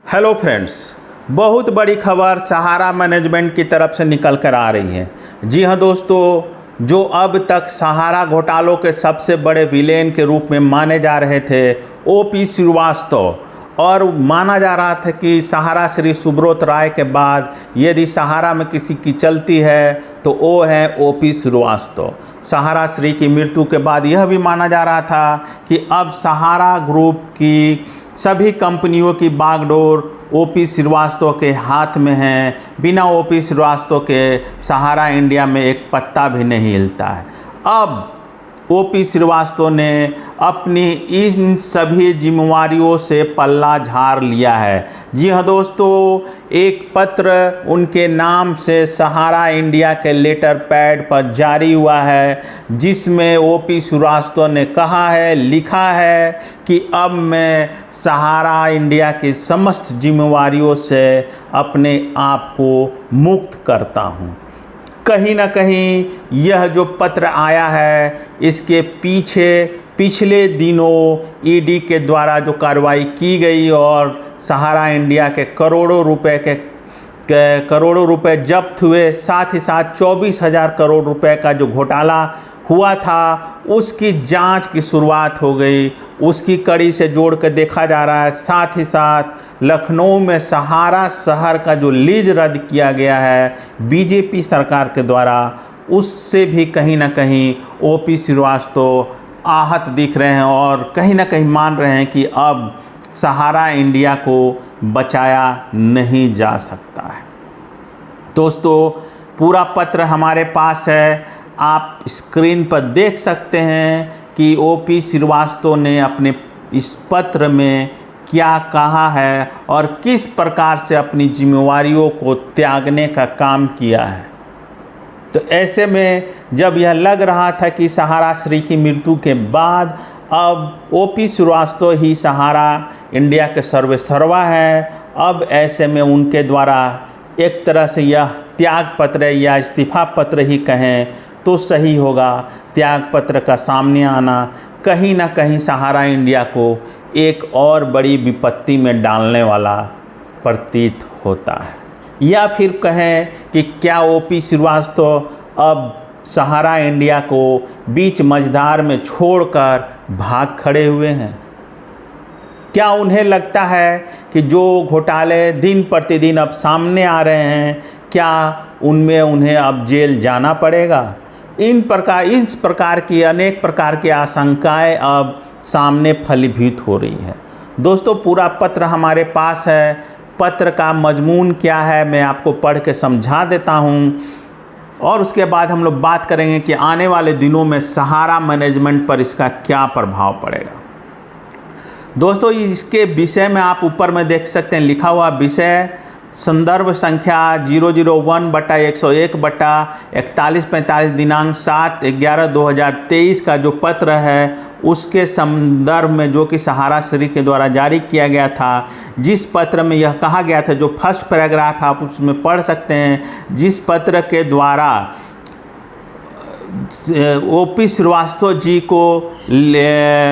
Hello friends, बहुत बड़ी खबर सहारा मैनेजमेंट की तरफ से निकल कर आ रही है। जी हाँ दोस्तों, जो अब तक सहारा घोटालों के सबसे बड़े विलेन के रूप में माने जा रहे थे ओपी श्रीवास्तव, और माना जा रहा था कि सहारा श्री सुब्रत राय के बाद यदि सहारा में किसी की चलती है तो वो है ओपी श्रीवास्तव। सहारा श्री की मृत्यु के बाद यह भी माना जा रहा था कि अब सहारा ग्रुप की सभी कंपनियों की बागडोर ओपी श्रीवास्तव के हाथ में है। बिना ओपी श्रीवास्तव के सहारा इंडिया में एक पत्ता भी नहीं हिलता है। अब ओपी श्रीवास्तव ने अपनी इन सभी जिम्मेवारियों से पल्ला झाड़ लिया है। जी हाँ दोस्तों, एक पत्र उनके नाम से सहारा इंडिया के लेटर पैड पर जारी हुआ है, जिसमें ओपी श्रीवास्तव ने कहा है, लिखा है कि अब मैं सहारा इंडिया की समस्त जिम्मेवारियों से अपने आप को मुक्त करता हूँ। कहीं ना कहीं यह जो पत्र आया है, इसके पीछे पिछले दिनों ईडी के द्वारा जो कार्रवाई की गई और सहारा इंडिया के करोड़ों रुपए जब्त हुए, साथ ही साथ 24,000 करोड़ रुपए का जो घोटाला हुआ था उसकी जांच की शुरुआत हो गई। उसकी कड़ी से जोड़ कर देखा जा रहा है। साथ ही साथ लखनऊ में सहारा शहर का जो लीज रद्द किया गया है बीजेपी सरकार के द्वारा, उससे भी कहीं ना कहीं ओपी श्रीवास्तव आहत दिख रहे हैं और कहीं ना कहीं मान रहे हैं कि अब सहारा इंडिया को बचाया नहीं जा सकता है। दोस्तों, पूरा पत्र हमारे पास है, आप स्क्रीन पर देख सकते हैं कि ओपी श्रीवास्तव ने अपने इस पत्र में क्या कहा है और किस प्रकार से अपनी जिम्मेवारियों को त्यागने का काम किया है। तो ऐसे में जब यह लग रहा था कि सहारा श्री की मृत्यु के बाद अब ओपी श्रीवास्तव ही सहारा इंडिया के सर्वेसर्वा है, अब ऐसे में उनके द्वारा एक तरह से यह त्याग पत्र या इस्तीफा पत्र ही कहें तो सही होगा। त्याग पत्र का सामने आना कहीं ना कहीं सहारा इंडिया को एक और बड़ी विपत्ति में डालने वाला प्रतीत होता है। या फिर कहें कि क्या ओपी श्रीवास्तव अब सहारा इंडिया को बीच मझधार में छोड़कर भाग खड़े हुए हैं। क्या उन्हें लगता है कि जो घोटाले दिन प्रतिदिन अब सामने आ रहे हैं, क्या उनमें उन्हें अब जेल जाना पड़ेगा? इस प्रकार की अनेक प्रकार की आशंकाएं अब सामने फलीभूत हो रही है। दोस्तों, पूरा पत्र हमारे पास है। पत्र का मजमून क्या है मैं आपको पढ़ के समझा देता हूं और उसके बाद हम लोग बात करेंगे कि आने वाले दिनों में सहारा मैनेजमेंट पर इसका क्या प्रभाव पड़ेगा। दोस्तों, इसके विषय में आप ऊपर में देख सकते हैं लिखा हुआ विषय संदर्भ संख्या 001/101/4145 दिनांक 7/11/2023 का जो पत्र है उसके संदर्भ में, जो कि सहारा श्री के द्वारा जारी किया गया था, जिस पत्र में यह कहा गया था, जो फर्स्ट पैराग्राफ आप उसमें पढ़ सकते हैं, जिस पत्र के द्वारा ओपी श्रीवास्तव जी को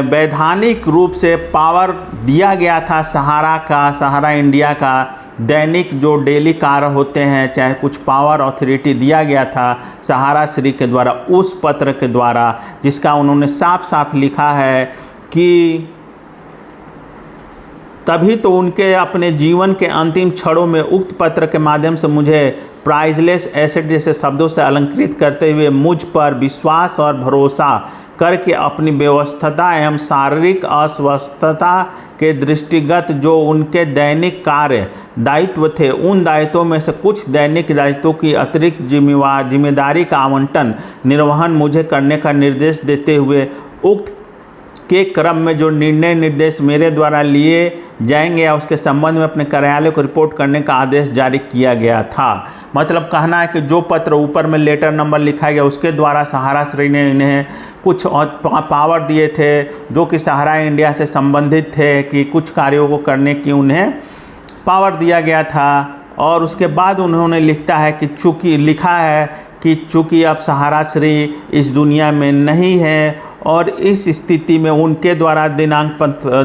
वैधानिक रूप से पावर दिया गया था सहारा इंडिया का दैनिक जो डेली कार्य होते हैं, चाहे कुछ पावर अथॉरिटी दिया गया था सहारा श्री के द्वारा, उस पत्र के द्वारा, जिसका उन्होंने साफ साफ लिखा है कि तभी तो उनके अपने जीवन के अंतिम क्षणों में उक्त पत्र के माध्यम से मुझे प्राइजलेस एसेट जैसे शब्दों से अलंकृत करते हुए मुझ पर विश्वास और भरोसा करके अपनी व्यवस्थता एवं शारीरिक अस्वस्थता के दृष्टिगत जो उनके दैनिक कार्य दायित्व थे, उन दायित्वों में से कुछ दैनिक दायित्वों की अतिरिक्त जिम्मेदारी का आवंटन निर्वहन मुझे करने का निर्देश देते हुए उक्त के क्रम में जो निर्णय निर्देश मेरे द्वारा लिए जाएंगे या उसके संबंध में अपने कार्यालय को रिपोर्ट करने का आदेश जारी किया गया था। मतलब कहना है कि जो पत्र ऊपर में लेटर नंबर लिखा गया उसके द्वारा सहारा श्री ने इन्हें कुछ पावर दिए थे जो कि सहारा इंडिया से संबंधित थे, कि कुछ कार्यों को करने की उन्हें पावर दिया गया था। और उसके बाद उन्होंने लिखा है कि चूँकि अब सहारा श्री इस दुनिया में नहीं है और इस स्थिति में उनके द्वारा दिनांक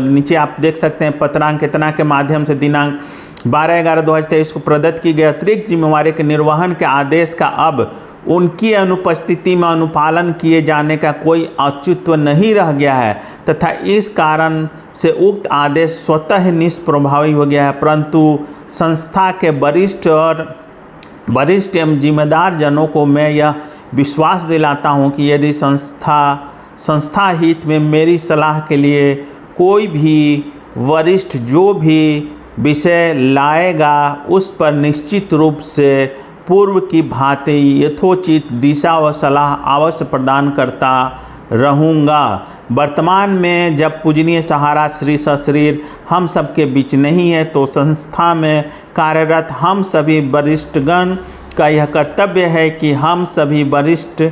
नीचे आप देख सकते हैं पत्रांक इतना के माध्यम से दिनांक 12/11/2023 को प्रदत्त की गई अतिरिक्त जिम्मेवारी के निर्वहन के आदेश का अब उनकी अनुपस्थिति में अनुपालन किए जाने का कोई औचित्य नहीं रह गया है तथा इस कारण से उक्त आदेश स्वतः निष्प्रभावी हो गया है। परंतु संस्था के वरिष्ठ एवं जिम्मेदार जनों को मैं यह विश्वास दिलाता हूं कि यदि संस्था हित में मेरी सलाह के लिए कोई भी वरिष्ठ जो भी विषय लाएगा उस पर निश्चित रूप से पूर्व की भांति यथोचित दिशा व सलाह अवश्य प्रदान करता रहूँगा। वर्तमान में जब पूजनीय सहारा श्री सशरीर हम सबके बीच नहीं है तो संस्था में कार्यरत हम सभी वरिष्ठगण का यह कर्तव्य है कि हम सभी वरिष्ठ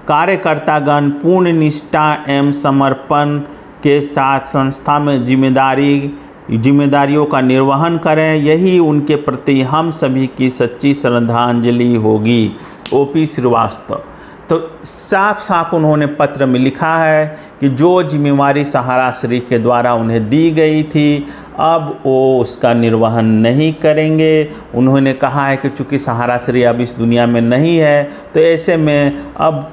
कार्यकर्तागण पूर्ण निष्ठा एवं समर्पण के साथ संस्था में जिम्मेदारियों का निर्वहन करें। यही उनके प्रति हम सभी की सच्ची श्रद्धांजलि होगी। ओपी श्रीवास्तव। तो साफ साफ उन्होंने पत्र में लिखा है कि जो जिम्मेवारी सहारा श्री के द्वारा उन्हें दी गई थी अब वो उसका निर्वहन नहीं करेंगे। उन्होंने कहा है कि चूँकि सहारा श्री अब इस दुनिया में नहीं है तो ऐसे में अब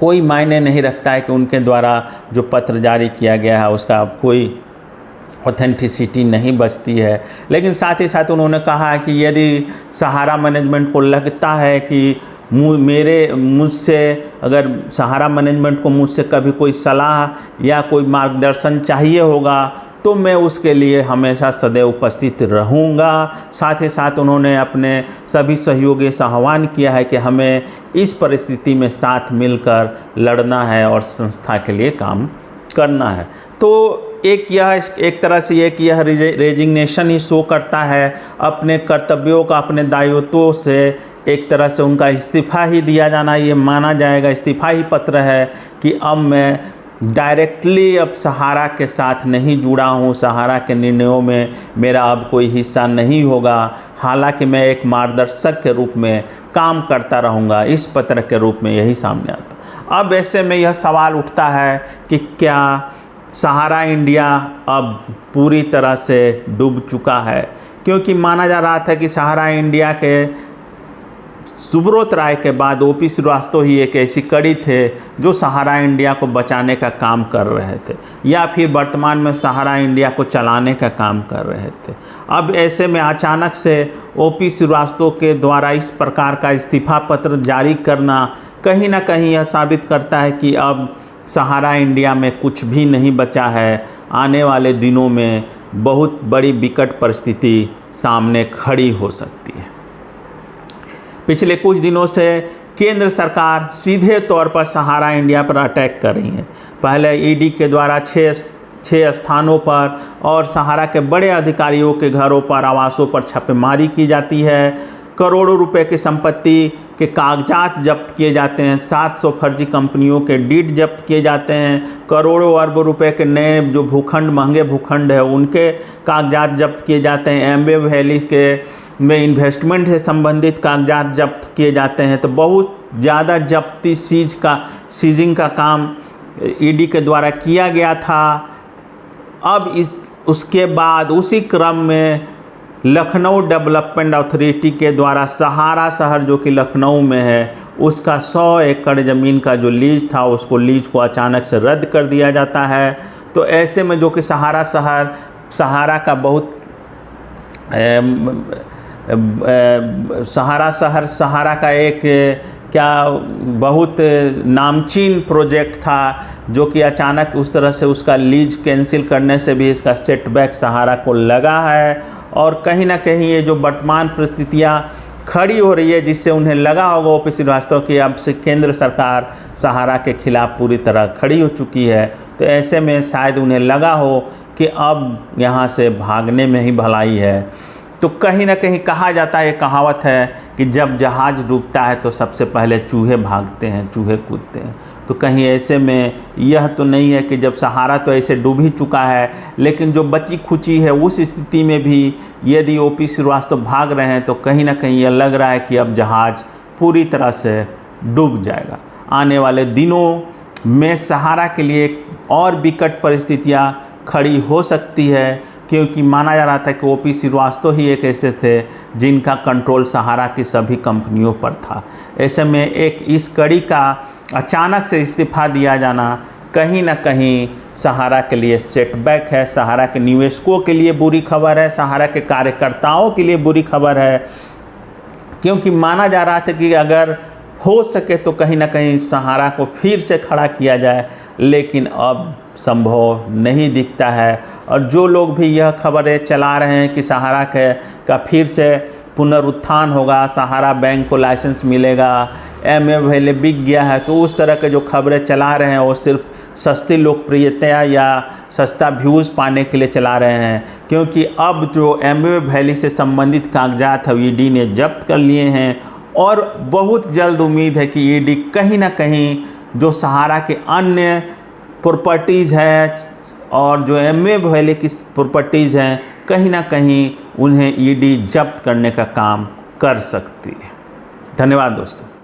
कोई मायने नहीं रखता है कि उनके द्वारा जो पत्र जारी किया गया है उसका अब कोई ऑथेंटिसिटी नहीं बचती है। लेकिन साथ ही साथ उन्होंने कहा कि यदि सहारा मैनेजमेंट को लगता है कि मुझसे अगर सहारा मैनेजमेंट को मुझसे कभी कोई सलाह या कोई मार्गदर्शन चाहिए होगा तो मैं उसके लिए हमेशा सदैव उपस्थित रहूँगा। साथ ही साथ उन्होंने अपने सभी सहयोगियों से आह्वान किया है कि हमें इस परिस्थिति में साथ मिलकर लड़ना है और संस्था के लिए काम करना है। तो एक तरह से यह रेजिग्नेशन ही शो करता है अपने कर्तव्यों का, अपने दायित्वों से एक तरह से उनका इस्तीफ़ा ही दिया जाना ये माना जाएगा। इस्तीफ़ा ही पत्र है कि अब मैं डायरेक्टली अब सहारा के साथ नहीं जुड़ा हूँ, सहारा के निर्णयों में मेरा अब कोई हिस्सा नहीं होगा, हालांकि मैं एक मार्गदर्शक के रूप में काम करता रहूँगा। इस पत्र के रूप में यही सामने आता। अब ऐसे में यह सवाल उठता है कि क्या सहारा इंडिया अब पूरी तरह से डूब चुका है, क्योंकि माना जा रहा था कि सहारा इंडिया के सुब्रत राय के बाद ओपी श्रीवास्तव ही एक ऐसी कड़ी थे जो सहारा इंडिया को बचाने का काम कर रहे थे या फिर वर्तमान में सहारा इंडिया को चलाने का काम कर रहे थे। अब ऐसे में अचानक से ओपी श्रीवास्तव के द्वारा इस प्रकार का इस्तीफा पत्र जारी करना कहीं ना कहीं यह साबित करता है कि अब सहारा इंडिया में कुछ भी नहीं बचा है। आने वाले दिनों में बहुत बड़ी विकट परिस्थिति सामने खड़ी हो सकती है। पिछले कुछ दिनों से केंद्र सरकार सीधे तौर पर सहारा इंडिया पर अटैक कर रही है। पहले ईडी के द्वारा छः स्थानों पर और सहारा के बड़े अधिकारियों के घरों पर, आवासों पर छापेमारी की जाती है। करोड़ों रुपए की संपत्ति के कागजात जब्त किए जाते हैं। 700 फर्जी कंपनियों के डीड जब्त किए जाते हैं। करोड़ों अरबों रुपए के नए जो भूखंड, महंगे भूखंड है, उनके कागजात जब्त किए जाते हैं। एम्बे वैली के में इन्वेस्टमेंट से संबंधित कागजात जब्त किए जाते हैं। तो बहुत ज़्यादा जब्ती सीजिंग का काम ईडी के द्वारा किया गया था। अब उसके बाद उसी क्रम में लखनऊ डेवलपमेंट अथॉरिटी के द्वारा सहारा शहर जो कि लखनऊ में है उसका 100 एकड़ ज़मीन का जो लीज था उसको लीज को अचानक से रद्द कर दिया जाता है। तो ऐसे में जो कि सहारा शहर, सहारा का बहुत सहारा का एक बहुत नामचीन प्रोजेक्ट था जो कि अचानक उस तरह से उसका लीज कैंसिल करने से भी इसका सेटबैक सहारा को लगा है। और कहीं ना कहीं ये जो वर्तमान परिस्थितियाँ खड़ी हो रही है जिससे उन्हें लगा होगा ओपी श्रीवास्तव की अब से केंद्र सरकार सहारा के खिलाफ पूरी तरह खड़ी हो चुकी है। तो ऐसे में शायद उन्हें लगा हो कि अब यहाँ से भागने में ही भलाई है। तो कहीं ना कहीं कहा जाता है, कहावत है कि जब जहाज़ डूबता है तो सबसे पहले चूहे भागते हैं, चूहे कूदते हैं। तो कहीं ऐसे में यह तो नहीं है कि जब सहारा तो ऐसे डूब ही चुका है, लेकिन जो बची खुची है उस स्थिति में भी यदि ओपी श्रीवास्तव भाग रहे हैं तो कहीं ना कहीं यह लग रहा है कि अब जहाज़ पूरी तरह से डूब जाएगा। आने वाले दिनों में सहारा के लिए और विकट परिस्थितियां खड़ी हो सकती है, क्योंकि माना जा रहा था कि ओपी श्रीवास्तव ही एक ऐसे थे जिनका कंट्रोल सहारा की सभी कंपनियों पर था। ऐसे में एक इस कड़ी का अचानक से इस्तीफा दिया जाना कहीं ना कहीं सहारा के लिए सेटबैक है, सहारा के निवेशकों के लिए बुरी खबर है, सहारा के कार्यकर्ताओं के लिए बुरी खबर है, क्योंकि माना जा रहा था कि अगर हो सके तो कहीं ना कहीं सहारा को फिर से खड़ा किया जाए, लेकिन अब संभव नहीं दिखता है। और जो लोग भी यह खबरें चला रहे हैं कि सहारा का फिर से पुनरुत्थान होगा, सहारा बैंक को लाइसेंस मिलेगा, एमवे वैल्यू बिक गया है, तो उस तरह के जो खबरें चला रहे हैं वो सिर्फ सस्ती लोकप्रियता या सस्ता व्यूज़ पाने के लिए चला रहे हैं, क्योंकि अब जो एमवे वैली से संबंधित कागजात है ईडी ने जब्त कर लिए हैं और बहुत जल्द उम्मीद है कि ईडी कहीं ना कहीं जो सहारा के अन्य प्रॉपर्टीज़ है और जो एमवे वैली की प्रॉपर्टीज़ हैं कहीं ना कहीं उन्हें ईडी जब्त करने का काम कर सकती है। धन्यवाद दोस्तों।